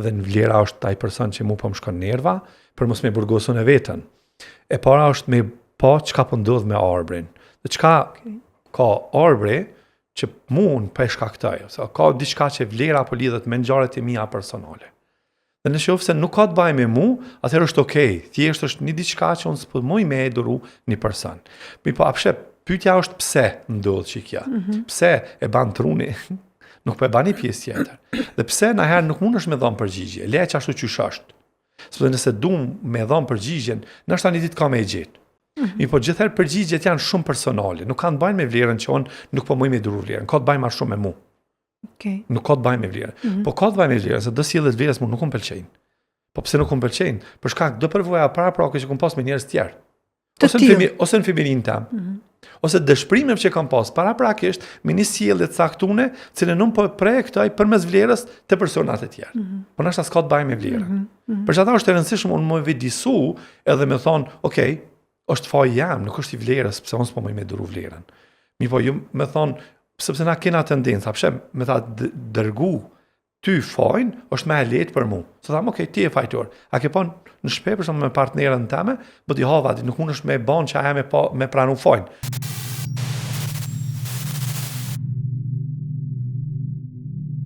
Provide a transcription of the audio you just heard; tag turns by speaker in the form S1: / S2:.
S1: dhe në vlera është taj person që mu po më shkon nerva, për mos me burgosun e vetën. E para është me pa çka po ndodh me arbrin. Dhe çka ka arbri që mund për shkaktoj, ose ka diçka që vlera apo lidhet me ngjarjet e mia personale. Dhe nëse nuk ka të bëjë me mu, atëherë është okay. Thjesht është një diçka që unë s'po muj me e duru një person. Mi po apshe, pyetja është pse ndodh që kjo. Pse e ban truni? Nuk po e bani pjesë tjetër. Dhe pse na herë nuk mundesh me dhënë përgjigje. Le që ashtu qysh është. Sepse nëse duam me dhënë përgjigjen, ndoshta një ditë ka me e gjetë. Mi po gjithherë përgjigjet janë shumë personale. Nuk kanë të bëjnë me vlerën që unë nuk po muj me duru vlerën. Ka të bëjnë më shumë me mu.
S2: Okay.
S1: Nuk ka të bëjnë me vlerën. Po ka të bëjnë me vlerën, se do sjellët vlerës mu nuk më pëlqejnë. Po pse nuk më pëlqejnë? Për shkak do përvoja para prake që kam pas me njerëz tjerë. Ose në feminin tam. Ose dëshpërimet që kam pas para prakisht me një sjellje të caktuar, cilën unë po projektoj përmes vlerës të personat e tjerë. Po ndoshta s'ka të bëjë me vlerën. Për çfarë është e rëndësishme unë më vëdisu edhe më thon, okay, është faji jam, nuk është i vlerës, pse unë s'po më me duru vlerën. Mi po ju më thon sepse na kena tendencë, apshem, me ta dërgu ty fajnë, është me e letë për mu. Se thamë, okay, ti e fajtor. A ke pon në shpe, për shumë me partnerën teme, bë t'i hava, nuk unë është me ban që aja me pranu fajnë.